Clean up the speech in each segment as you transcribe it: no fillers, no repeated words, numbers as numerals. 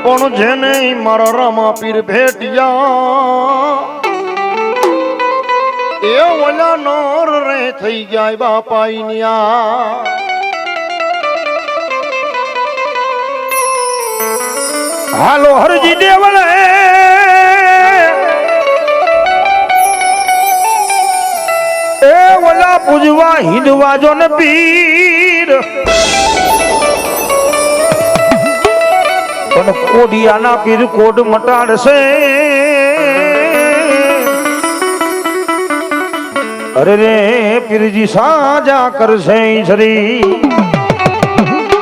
પણ જેને મારા રામા પીર ભેટિયા એ ઓલા નોર રે થઈ જાય બાપાઈનિયા હાલો હરજી દેવળે એ ઓલા પૂજવા હિંદવા જો ને પીર પણ કોડિયાના પીર કોડ મટાડશે અરે રે પીરજી સાજા કરશે શ્રી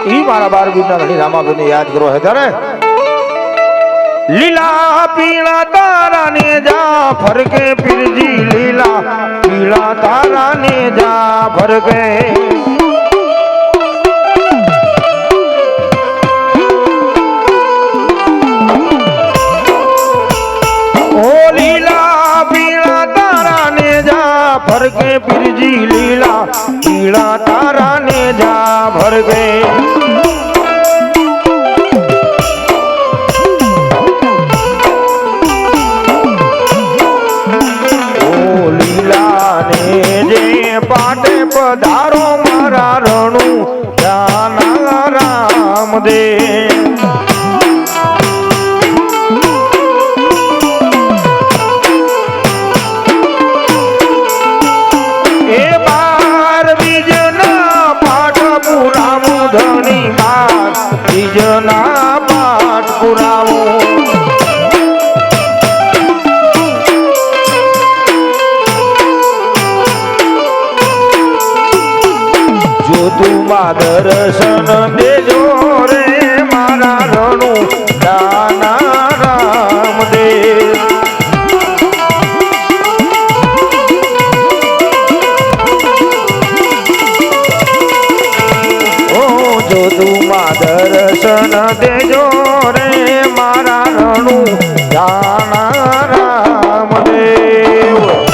ઈ મારા બાર બીના ઘણી રામાબેન યાદ કરો હે તારે લીલા પીળા તારા ને જા ફરકે પીરજી લીલા પીળા તારા ને જા ફરકે फरके पीरजी लीला पीला तारा ने जा भर गए ओ लीला ने जे पाटे पधारो मारा रणु जाना राम दे બીજના પાઠ પુરાવો જો તું માં દર્શન દેજો રે મારા રણુ દાના રામ દેવ દર્શન દેજો રે મારા રણુ જાના રામ દેવ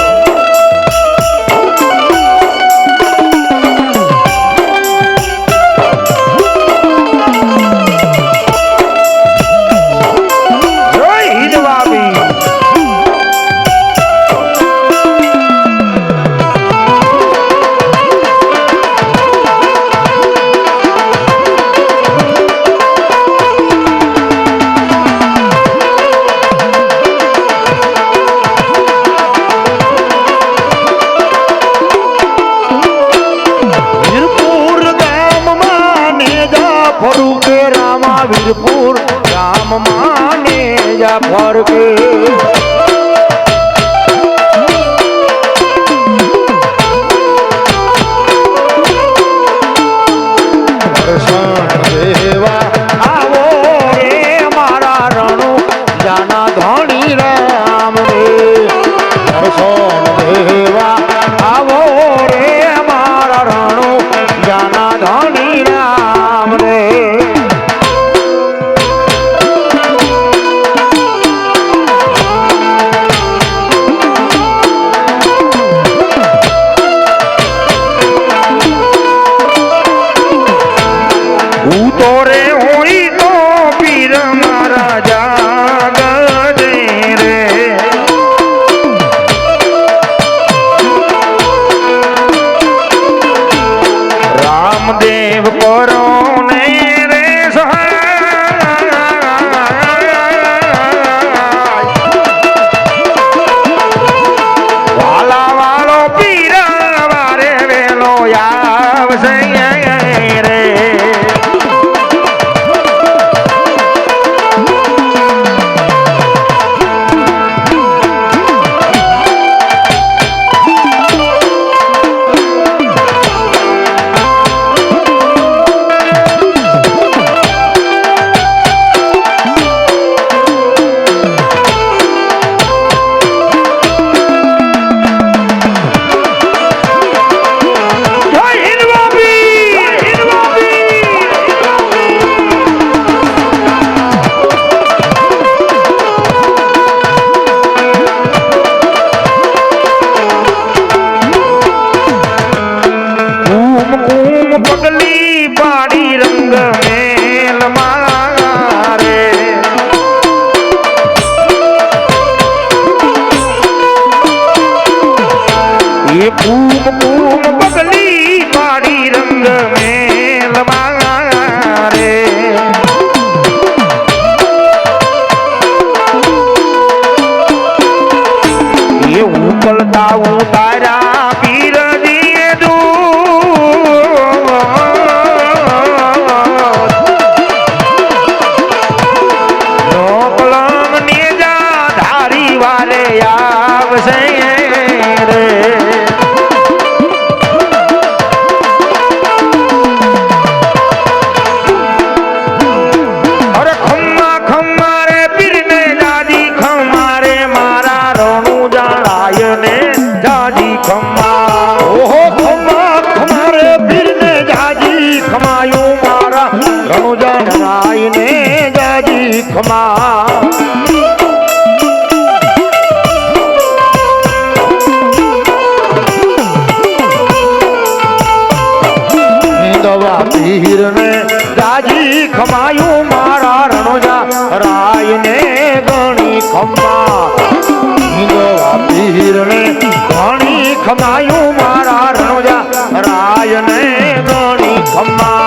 વીરપુર રામ માને જા ફરકે દર્શન દેવા આવો રે મારા રણુ જાના ધણી રામ રે દર્શન દેવા આવો રે મારા રણુ જાના ધણી રામ રે ગાવું તારા પીરજી કલમ ને જા ધારી વારે આવશે રે અરે ખમ્મા ખમ્મા રે પીરને દાદી ખમ્મા રે મારા રણું જાણાય ને દાદી ખમ્મા ઓહો ખમ્મા ખમ્મા રે પીરને દાદી ખમાયું મારા રણું જાણાય ને દાદી ખમા પીર ને રાજી ખમાયું મારા રણોજા રાય ને ગણી ખમા પીર ને ગણી ખમાયું મારા રણોજા રાય ને ગણી ખમા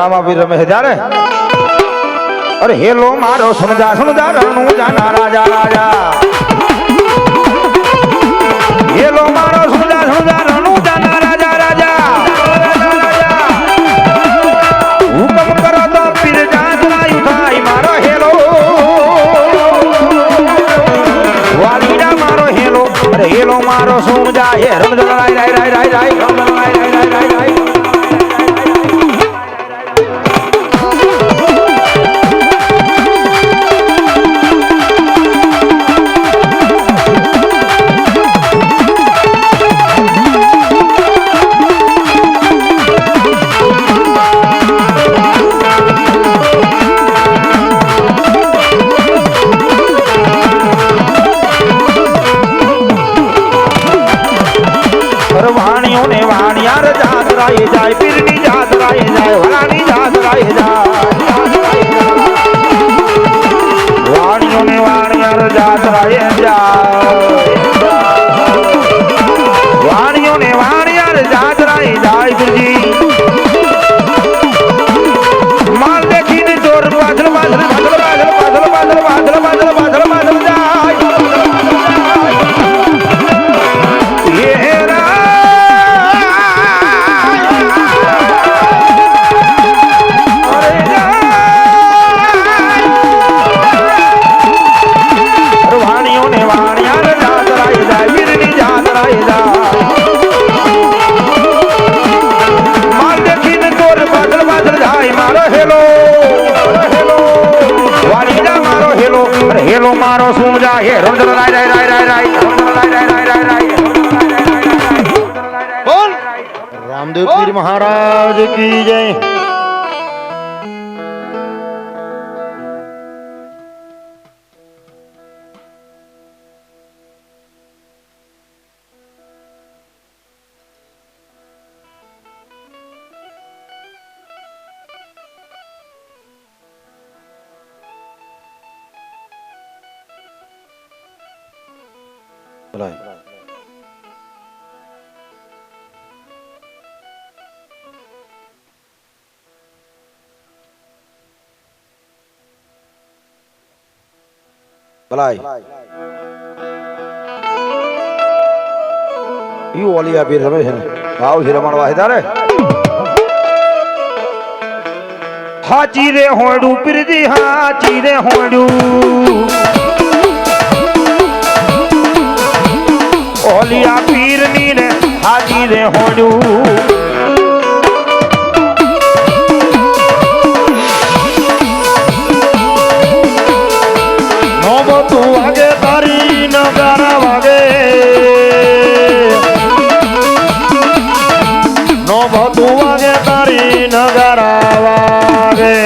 રામાપીર રમે ત્યારે અરે હેલો મારો સુનજા સુનજા રણું જાના રાજા રાજા હેલો મારો સુનજા સુનજા રણું જાના રાજા રાજા હુકમ કરો તો પીર જાતરાયું થાય મારો હેલો વાલીડા મારો હેલો અરે હેલો મારો સુનજા હે રણજા રાય રાય રાય રાય રાય રાય રાય રાય રાય જાય પીરની જાત રાય જાય વરાની જાત રાય જાય વાણીઓ ને વાણિયાર જાત રાય જાય વાણીઓ ને વાણિયાર જાત રાય જાય ગુરુજી માલ દેખીને જોર પાછળ પાછળ પાછળ પાછળ પાછળ પાછળ પાછળ પાછળ પાછળ પાછળ જાય હેલો મારો સુનજા હે રણજલ રાય રાય રાય રાય રાય રણજલ રાય રાય રાય રાય રાય બોલ રામદેવ પીર મહારાજ કી જય ભલાઈ ઈ ઓલિયા પીર રમે છે ને ભાવ છે રમણવા હે તારે હાચી રે હોડું પીરજી હાચી રે હોડું ઓલિયા પીર ની ને હાજી રે હોડું તું વાગે તારી નગારા વાગે નો તું વાગે તારી નગારા વાગે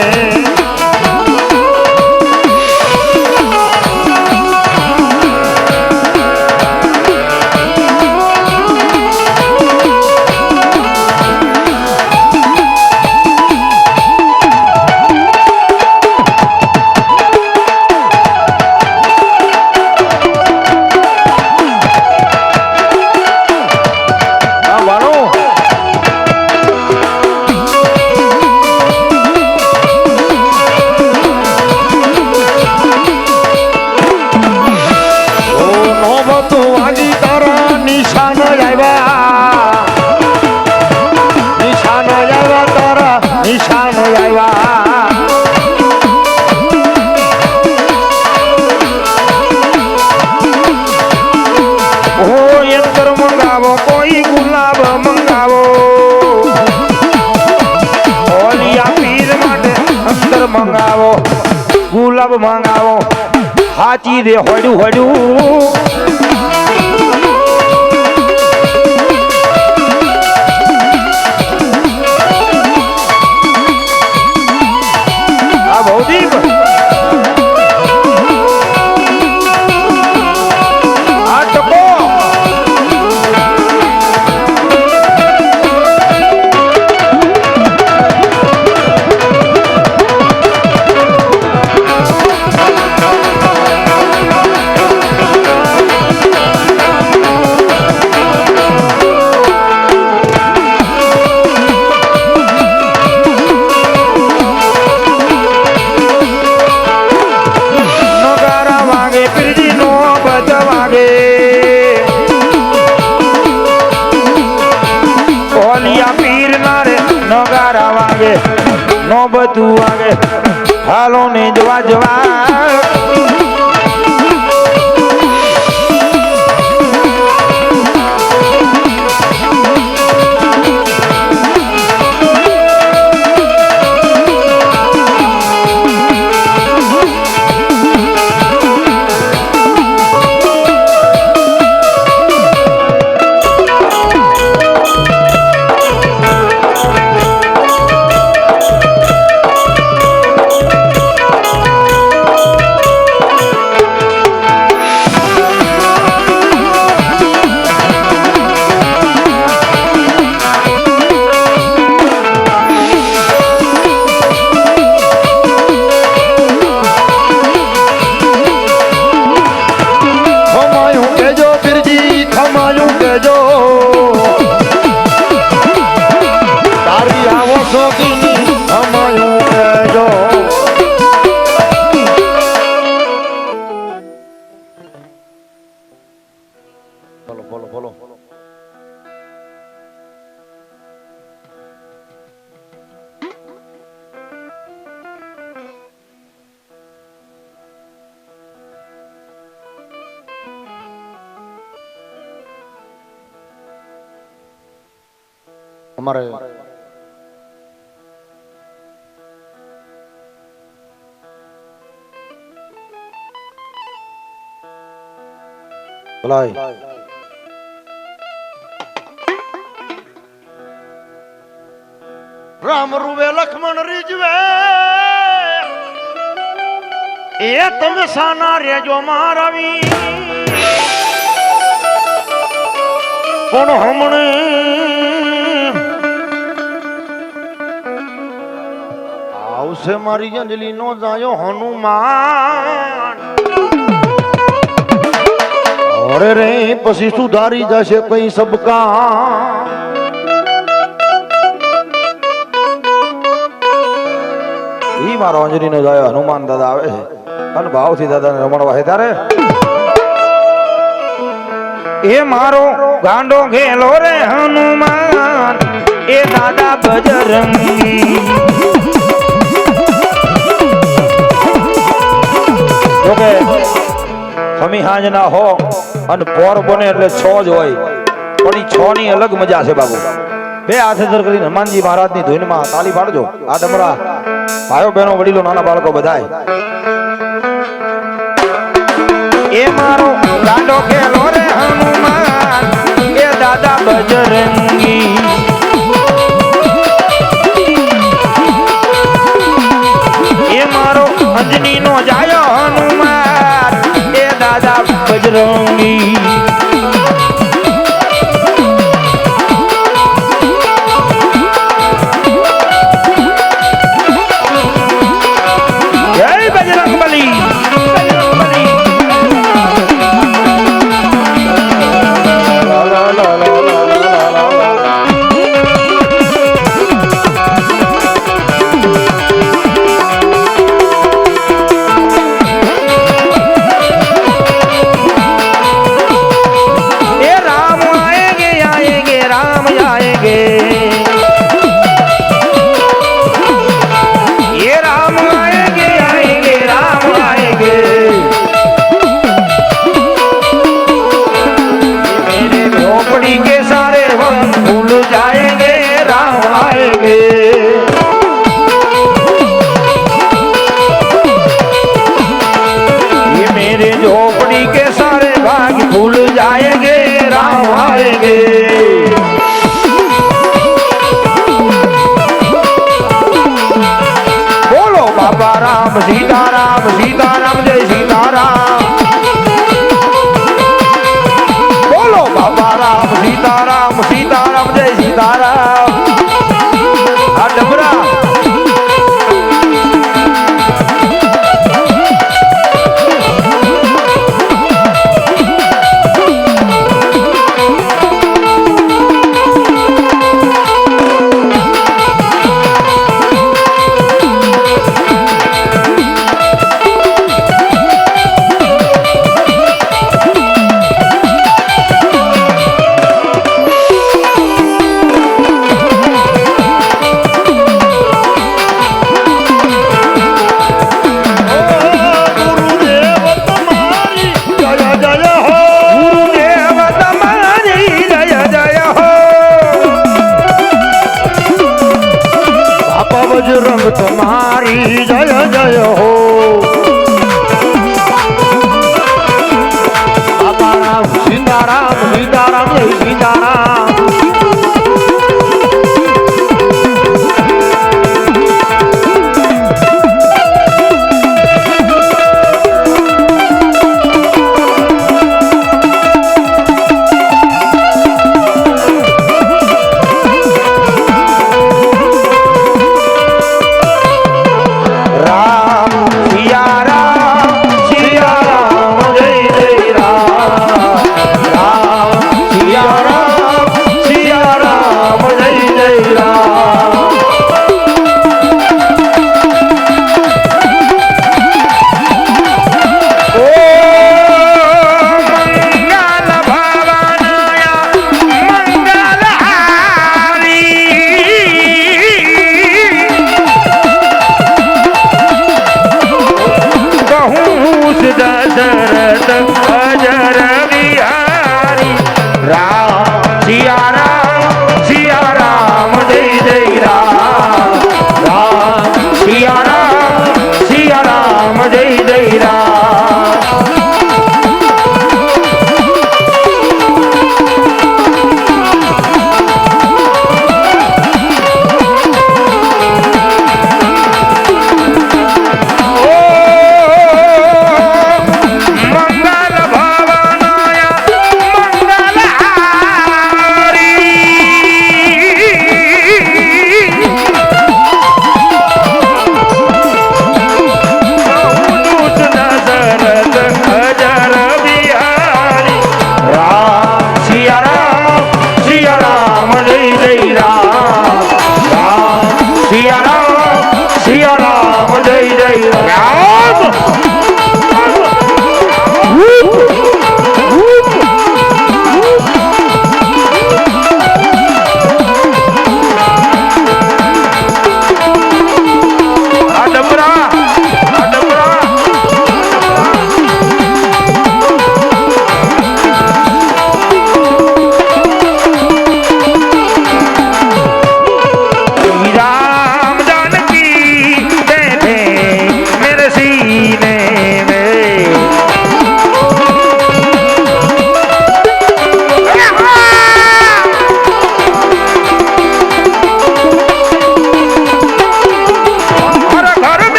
મંગાવો ગુલાબ મંગાવો હાચી દે હોડું હોડું આ ભૌદીપ આ ટકો નો બધું વાગે હાલો ને જવા જવા અમારે ભલાઈ રામ રૂવે લક્ષ્મણ રીજવે એ તમે સાના રેજો મારવી કોણ હમણે આવશે મારી અંજલિ નો જાયો હનુમાન અરે રે પછી સુધારી જશે કઈ સબકા ઈ મારો અંજલિ નો જાયો હનુમાન દાદા આવે છે અને ભાવથી દાદાને રમણવા હે ત્યારે એ મારો ગાંડો ઘેલો રે હનુમાન એ દાદા બજરંગી જોકે સમી હાંજ ના હો અને પોર બને એટલે 6 જ હોય પણ ઈ 6 ની અલગ મજા છે બાબુ. બે હાથ સર કરીને હનુમાનજી મહારાજની ધૂનમાં તાલી પાડજો. આ ડમરા ભાઈઓ બહેનો વડીલો નાના બાળકો બધાય. એ મારો ગાંડો ખેલો રે હનુમાન એ દાદા બજરંગી. એ મારો અંજની નો જાયો હનુમાન એ દાદા બજરંગી. જય બજરંગબલી. झोपड़ी के सारे भाग भूल जाएंगे राम आएंगे. बोलो बाबा राम सीताराम सीताराम जय सीताराम. बोलो बाबा राम सीताराम सीताराम जय सीताराम. आ डबरा बजरंग तुम्हारी जय जय हो. बाबा राम सीताराम सीताराम जय सीताराम. राम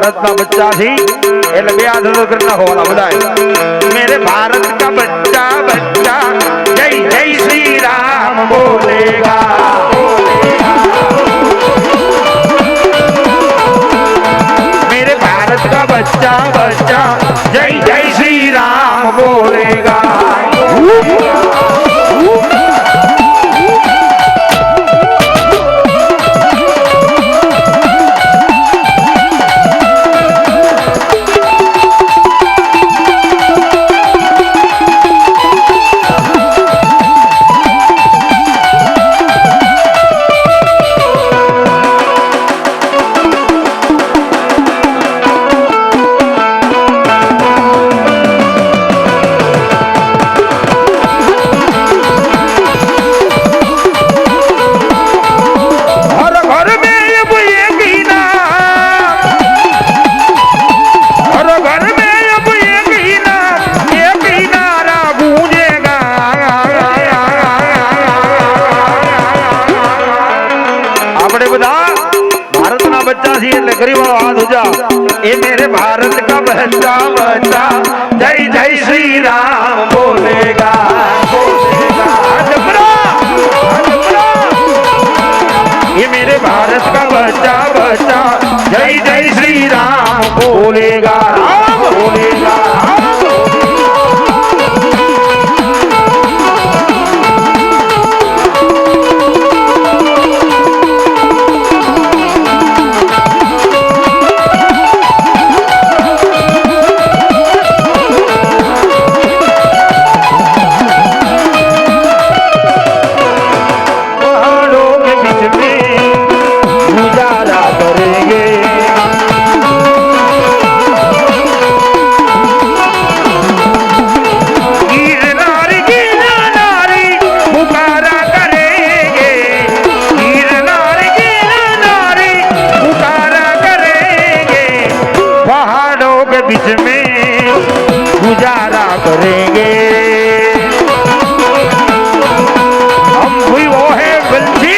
भारत का बच्चा थी એટલે બે હાથ તો કરી નાખો વાલા બધાય मेरे भारत का बच्चा बच्चा जय जय श्री राम बोलेगा मेरे भारत का बच्चा बच्चा जय जय श्री राम बोलेगा ए मेरे भारत का बच्चा बच्चा जय जय श्री राम बोलेगा ये मेरे भारत का बच्चा बच्चा जय जय श्री राम बोलेगा राम बोलेगा बीच में गुजारा करेंगे हम भी वो है बंसी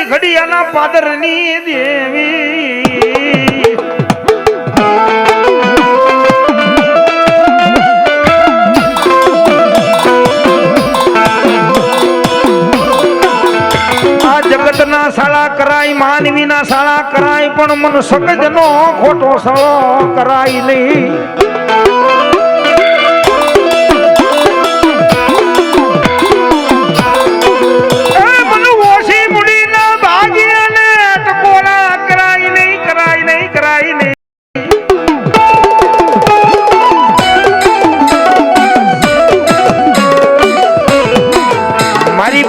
ઘડિયાના પાદરની દેવી આ જગતના શાળા કરાય માનવીના શાળા કરાય પણ મન સગજનો ખોટો સળો કરાય નહીં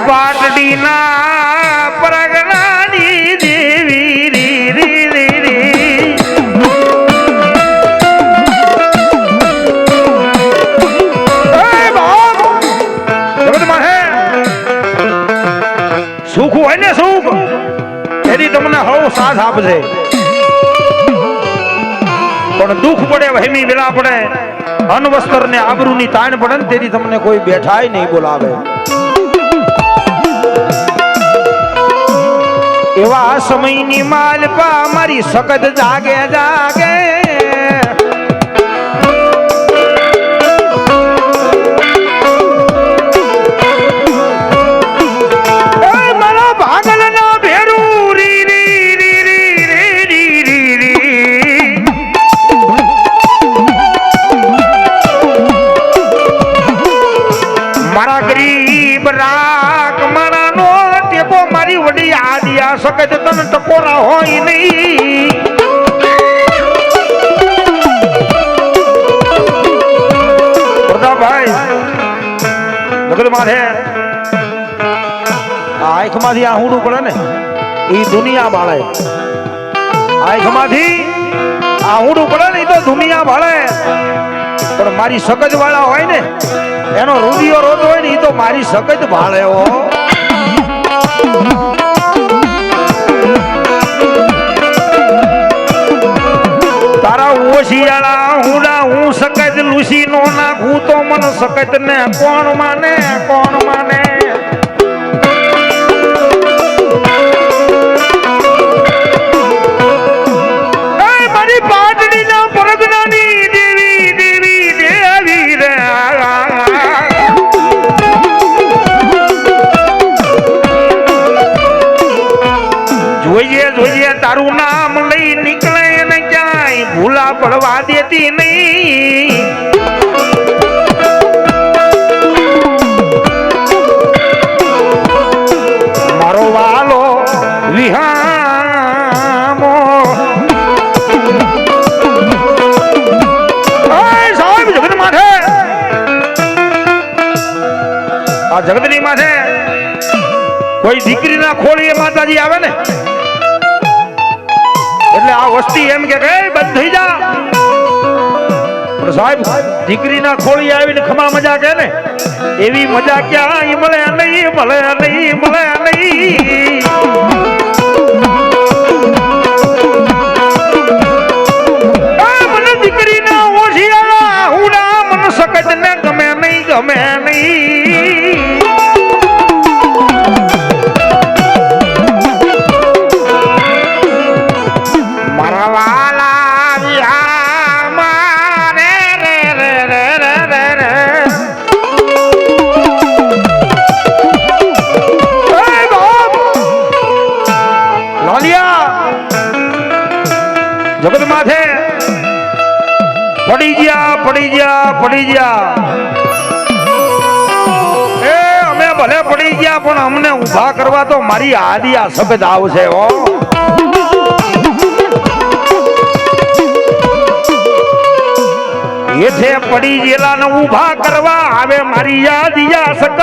પાટડીના પરગણાની દેવી રી રી રી રી હોય ને સુખ એની તમને હવ સાથ આપશે, પણ દુઃખ પડે વહેમી વેલા પડે અન વસ્ત્ર ને આબરૂ ની તાણ પડે ને તેની તમને કોઈ બેઠાય નહીં બોલાવે. એવા સમયની માલપા મારી સખત જાગે જાગે મારા ભાગલ ના ભેરું રી રી રી રી રી રી રી મારા ગરીબ રાખ મારા નો ટેપો મારી વડી આદિયા સકત તન ટકોરા હોય નહીં. પ્રતાપભાઈ જગત માથે આંખ માંથી આહુડું પડે ને એ દુનિયા બાળે, આંખ માંથી આહુડું પડે ને એ તો દુનિયા બાળે, પણ મારી સકત વાળા હોય ને એનો રૂડિયો રોજ હોય ને એ તો મારી સકત ભાળે હો. તારા ઓશિયાળા હુડા હું સકત લુસી નો નાખું તો મન સકત ને કોણ માને કોણ માને. મારી પાટડી ના પરગનાની દેવી દેવી દેવી રે જોઈએ જોઈએ તારું નામ લઈ નીકળે ને ક્યાંય ભૂલા પડવા દેતી નહીં. મારો વાલો વિહામો સાહેબ જગત માથે આ જગતની માથે કોઈ દીકરીના ખોળીએ માતાજી આવે ને એટલે આ વસ્તી એમ કે બંધ થઈ જા, પણ સાહેબ દીકરીના ખોળી આવીને ખમા મજા કે ને એવી મજા ક્યાં મળે નહીં મળે નહીં મળે નહીં. મને દીકરીના ઓશિયાળા હુડા મન સકત ને ગમે નહીં ગમે નહીં. મારા વાલા વિહામા રે રે રે રે રે રે રે લાલિયા જગત માથે પડી ગયા પડી ગયા પડી ગયા એ અમે ભલે પડી ગયા પણ અમને ઊભા કરવા તો મારી આદિ આ સબદ આવશે હો. એઠે પડી ગયેલા ને ઊભા કરવા આવે મારી યાદિયા સકત.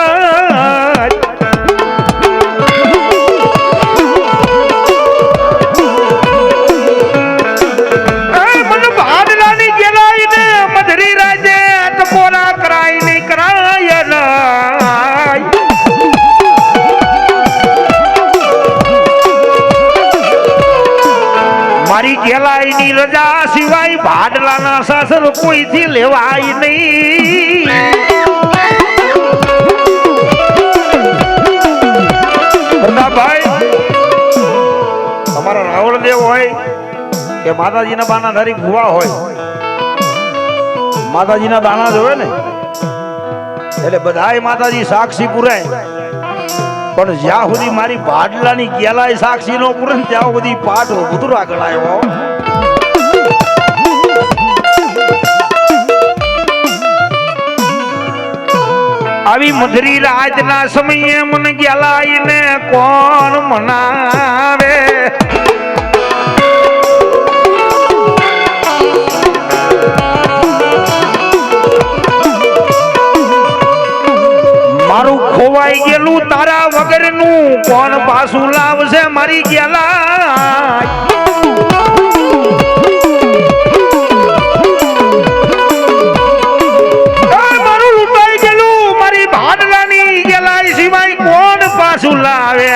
મન ભાડલાની ગેલાઈ ને મધરી રાજે ટકોરા કરાય નહીં કરાય નહીં. મારી ગેલાઈની રજા સિવાય ભાડલાના સાસર કોઈથી લેવાય નહીં. પ્રતાપભાઈ તમારા રાવળદેવ હોય કે માતાજીના બાનાધારી ભુવા હોય, માતાજીના દાણા જ હોય ને એટલે બધાય માતાજી સાક્ષી પુરાય, પણ જ્યાં સુધી મારી ભાડલાની ગેલાઈ સાક્ષી નો પૂરે ને ત્યાં સુધી પાઠ ઉતરા ગણાયો. આવી મધરી રાતના સમયે મન ગેલાઈ ને કોણ મનાવે. મારું ખોવાઈ ગયેલું તારા વગરનું કોણ પાછું લાવશે મારી ગેલા. મારું લૂંટાઈ ગયેલું મારી ભાડલાની ગેલાઈ સિવાય કોણ પાછું લાવે.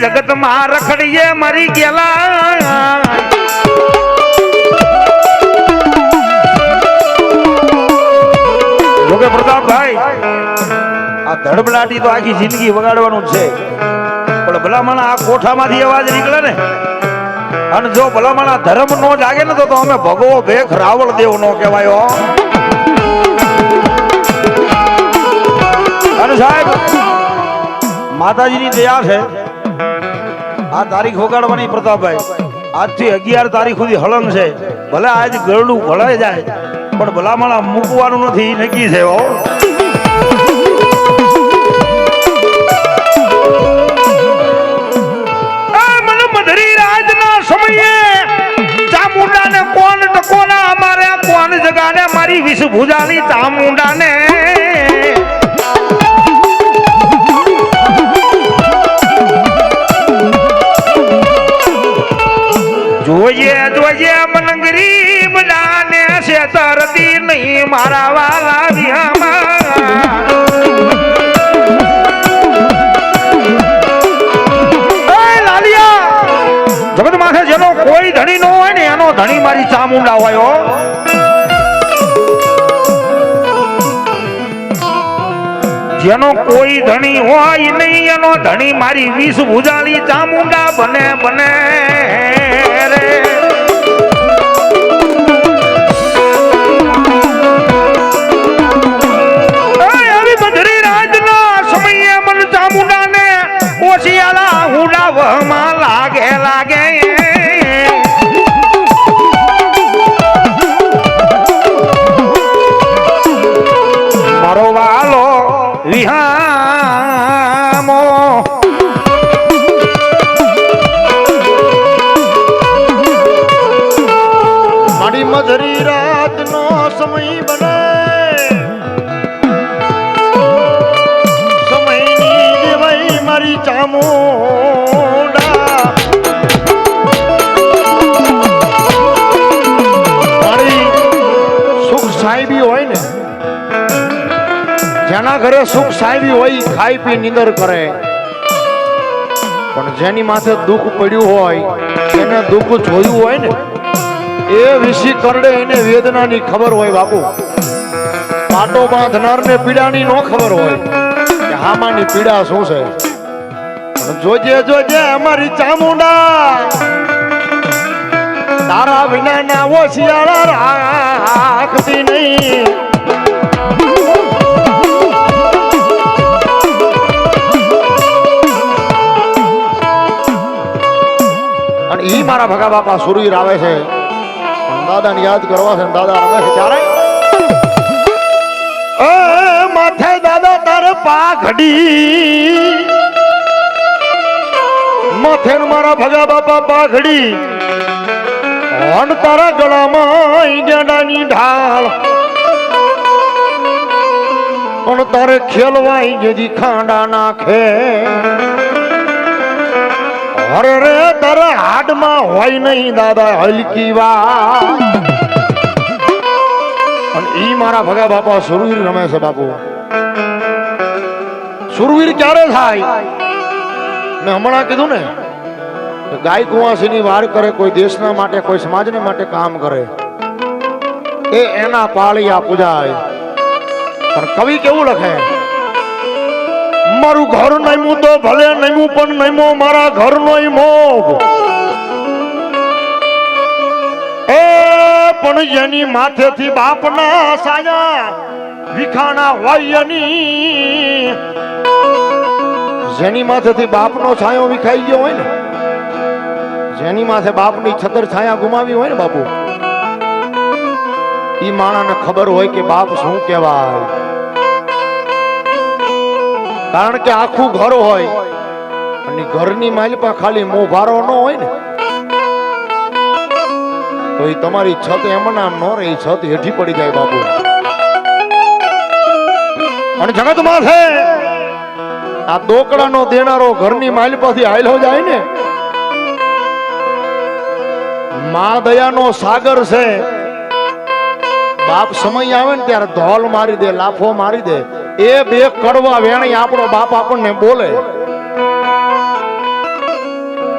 જગતમાં રખડીએ મરી ગયેલા જોકે પ્રતાપભાઈ આ ધડબડાટી તો આખી જિંદગી વગાડવાનું છે પણ ભલામણ આ કોઠામાંથી અવાજ નીકળે ને અને જો ભલામણ આ ધર્મ નો જાગે ને તો અમે ભગવો ભેખ રાવળ દેવ નો કહેવાયો અને સાહેબ માતાજીની દયા છે આ તારીખ વગાડવાની પ્રતાપભાઈ આજથી 11 તારીખ સુધી હળંગ છે ભલે આજ ગરડું ભળાઈ જાય પણ ભલામણ મૂકવાનું નથી નક્કી છે હો મધરી રાજના સમયે ચામુંડાને કોણ ટકોના અમારે કોણ જગાને મારી વિષ ભુજાની ચામુંડાને જોઈએ જોઈએ મન ગરીબ જાને છે તરતી નહીં મારા વાલા વિહામાં જગત માથે જેનો કોઈ ધણી નો હોય ને એનો ધણી મારી ચામુંડા હોય જેનો કોઈ ધણી હોય નહીં એનો ધણી મારી વિષ ભુજાળી ચામુંડા બને બને રે આવી બધરી રાજના સમયે મન ચામુંડાને ઓશિયાળા ઉડાવવામાં લાગે લાગે મારો વાલો વિહામો મારી મધરી રાતનો સમય બને સમયની દેવાઈ મારી ચામુંડા મારી સુખ સાહેબી હોય ને જેના ઘરે સુખ સાહેબી હોય ખાઈ પી નીંદર કરે પણ જેની માથે દુઃખ પડ્યું હોય એને દુઃખ જોયું હોય ને એ વિષી કરડે એને વેદનાની ખબર હોય બાપુ પાટો બાંધનારને પીડાની નો ખબર હોય કે હામાની પીડા શું છે જોજે જોજે અમારી ચામુંડા તારા વિના ના ઓશિયાળા રાખતી નહીં અને ઈ મારા ભગા બાપા સુરવીર આવે છે દાદા ને યાદ કરવા છે દાદા રમે છે ત્યારે માથે દાદા તારે પાઘડી માથે મારા ભગા બાપા પાઘડી અને તારા ગળામાં ગેડાની ઢાળ પણ તારે ખેલવાઈ જેથી ખાંડા નાખે અરે રે તારે હાડમાં હોય નહીં દાદા હલકી વાત અને ઈ મારા ભગા બાપા સુરવીર રમે છે બાપુ સુરવીર ક્યારે થાય મેં હમણાં કીધું ને ગાય કુંવાસી ની વાર કરે કોઈ દેશના માટે કોઈ સમાજને માટે કામ કરે એ એના પાળિયા પૂજાય પણ કવિ કેવું લખે મારું ઘર નમ્યું તો ભલે નમ્યું પણ નમ્યો મારા ઘર નો મોગ એ પણ જેની માથેથી બાપના સાયા વિખાણા હોય જેની માથેથી બાપનો છાયો વિખાઈ ગયો હોય ને જેની માથે બાપની છતર છાયા ગુમાવી હોય ને બાપુ ઈ માણાને ખબર હોય કે બાપ શું કહેવાય કારણ કે આખું ઘર હોય અને ઘરની માલપા ખાલી મોભારો ન હોય ને તો એ તમારી છત એમના આમ ન રહી છત હેઠી પડી જાય બાપુ અને જગતમાં છે આ દોકડાનો દેનારો ઘરની માલપાથી આયલો જાય ને મા દયાનો સાગર છે બાપ સમય આવે ને ત્યારે ધોલ મારી દે લાફો મારી દે એ બે કડવા વેણી આપણો બાપ આપણને બોલે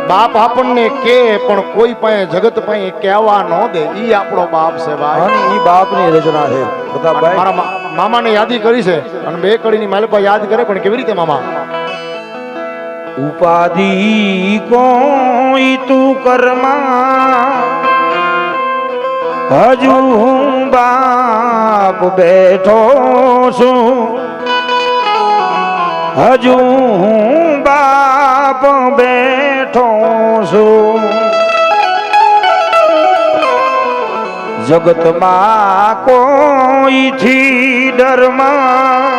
બાપ આપણને કે પણ કોઈ પાસે જગત પાસે કહેવા ન દે ઈ આપણો બાપ છે ભાઈ. અને ઈ બાપની રચના છે પ્રતાપભાઈ. મારા મામાને યાદી કરી છે અને બે કડીની માલપા યાદ કરે પણ કેવી રીતે મામા? ઉપાધિ કોઈ તું કરમાં હજુ હું બાપ બેઠો છું, હજુ હું બાપ બેઠો છું. જગતમાં કોઈથી ડરમાં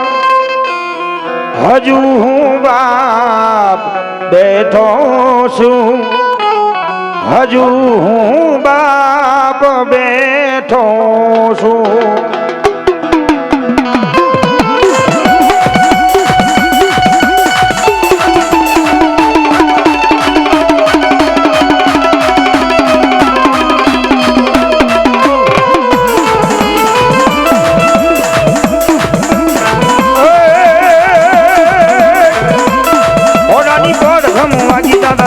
હજુ હું બાપ બેઠો છું, હજુ હું બાપ બેઠો છું.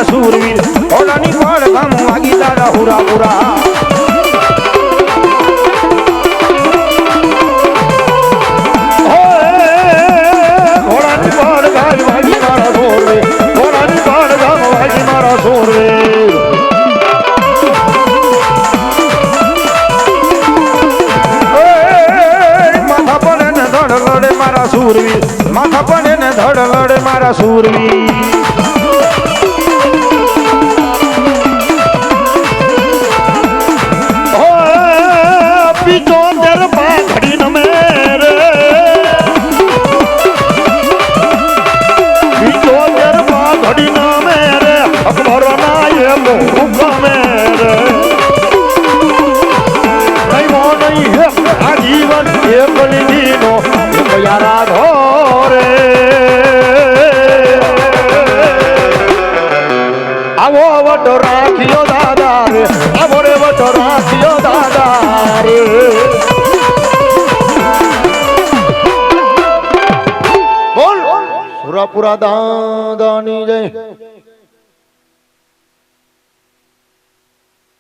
सूरवीर ओलानी पाड़ गम वागी दादा हुरा हुरा. घोड़ानी पाड़ गाय वागी मारा सोरवे, घोड़ानी पाड़ गम वागी मारा सोरवे. माथा पड़े ने धड़ लड़े मारा सूरवीर, माथा पड़े ने धड़ लड़े मारा सूरवीर. આવો વટો રાખ્યો દાદા રે, આવો રે વટો રાખ્યો દાદા રે. બોલ સુરાપુરા દાદાની જય.